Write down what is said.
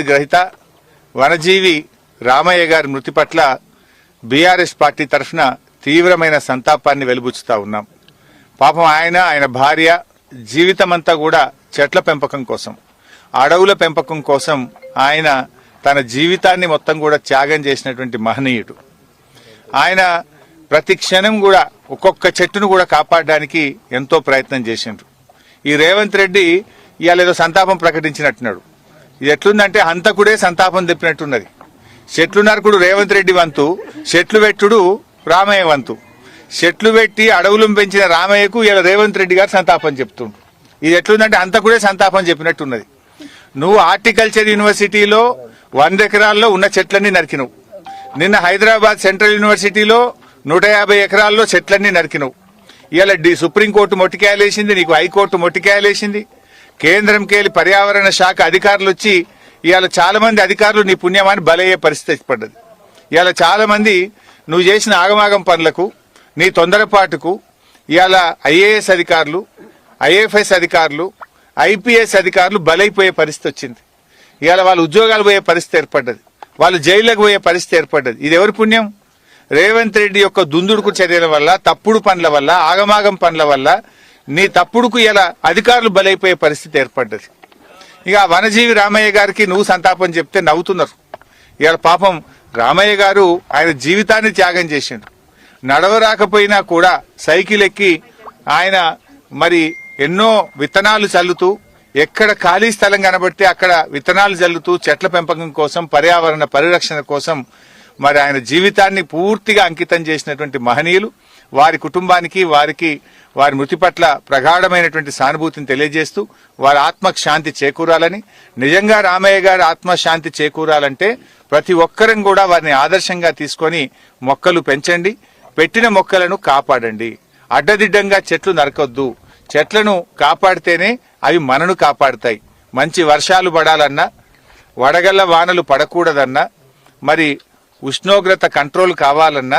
గ్రహీత వనజీవి రామయ్య గారి మృతి పట్ల బీఆర్ఎస్ పార్టీ తరఫున తీవ్రమైన సంతాపాన్ని వెలుబుచ్చుతా ఉన్నాం. పాపం ఆయన భార్య జీవితమంతా కూడా చెట్ల పెంపకం కోసం, అడవుల పెంపకం కోసం ఆయన తన జీవితాన్ని మొత్తం కూడా త్యాగం చేసినటువంటి మహనీయుడు. ఆయన ప్రతి క్షణం కూడా ఒక్కొక్క చెట్టును కూడా కాపాడడానికి ఎంతో ప్రయత్నం చేసిండ్రు. ఈ రేవంత్ రెడ్డి ఇవాళ ఏదో సంతాపం ప్రకటించినట్టున్నాడు. ఇది ఎట్లుందంటే హంతకుడే సంతాపం తెప్పినట్టున్నది. చెట్లు నరకుడు రేవంత్ రెడ్డి వంతు, చెట్లు పెట్టుడు రామయ్య వంతు. చెట్లు పెట్టి అడవులను పెంచిన రామయ్యకు ఇలా రేవంత్ రెడ్డి గారు సంతాపం చెప్తుండ్రు. ఇది ఎట్లుందంటే హంతకుడే సంతాపం చెప్పినట్టున్నది. నువ్వు హార్టికల్చర్ యూనివర్సిటీలో 100 ఎకరాల్లో ఉన్న చెట్లన్నీ నరికినవు. నిన్న హైదరాబాద్ సెంట్రల్ యూనివర్సిటీలో 150 ఎకరాల్లో చెట్లన్నీ నరికినవు. ఇవాళ సుప్రీంకోర్టు మొట్టికాయలేసింది, నీకు హైకోర్టు మొట్టికాయలేసింది. కేంద్రంకెళ్ళి పర్యావరణ శాఖ అధికారులు వచ్చి ఇవాళ చాలా మంది అధికారులు నీ పుణ్యమాన్ని బలయ్యే పరిస్థితి పడ్డది. ఇవాళ చాలా మంది నువ్వు చేసిన ఆగమాగం పనులకు, నీ తొందరపాటుకు ఇవాళ ఐఏఎస్ అధికారులు, ఐఎఫ్ఎస్ అధికారులు, ఐపీఎస్ అధికారులు బలైపోయే పరిస్థితి వచ్చింది. ఇవాళ వాళ్ళు ఉద్యోగాలు పోయే పరిస్థితి ఏర్పడ్డది, వాళ్ళు జైళ్లకు పోయే పరిస్థితి ఏర్పడ్డది. ఇది ఎవరి పుణ్యం? రేవంత్ రెడ్డి యొక్క దుందుడుకు చర్యల వల్ల, తప్పుడు పనుల వల్ల, ఆగమాగం పనుల వల్ల నీ తప్పుడుకు ఇలా అధికారులు బలైపోయే పరిస్థితి ఏర్పడ్డది. ఇక వనజీవి రామయ్య గారికి నువ్వు సంతాపం చెప్తే నవ్వుతున్నారు. ఇవాళ పాపం రామయ్య గారు ఆయన జీవితాన్ని త్యాగం చేసిండు. నడవరాకపోయినా కూడా సైకిల్ ఎక్కి ఆయన మరి ఎన్నో విత్తనాలు చల్లుతూ, ఎక్కడ ఖాళీ స్థలం కనబడితే అక్కడ విత్తనాలు చల్లుతూ చెట్ల పెంపకం కోసం, పర్యావరణ పరిరక్షణ కోసం మరి ఆయన జీవితాన్ని పూర్తిగా అంకితం చేసినటువంటి మహనీయులు. వారి కుటుంబానికి, వారి మృతి పట్ల ప్రగాఢమైనటువంటి సానుభూతిని తెలియజేస్తూ వారి ఆత్మకు శాంతి చేకూరాలని, నిజంగా రామయ్య గారి ఆత్మశాంతి చేకూరాలంటే ప్రతి ఒక్కరం కూడా వారిని ఆదర్శంగా తీసుకొని మొక్కలు పెంచండి, పెట్టిన మొక్కలను కాపాడండి. అడ్డదిడ్డంగా చెట్లు నరకొద్దు. చెట్లను కాపాడితేనే అవి మనను కాపాడుతాయి. మంచి వర్షాలు పడాలన్నా, వడగళ్ల వానలు పడకూడదన్నా, మరి ఉష్ణోగ్రత కంట్రోల్ కావాలన్నా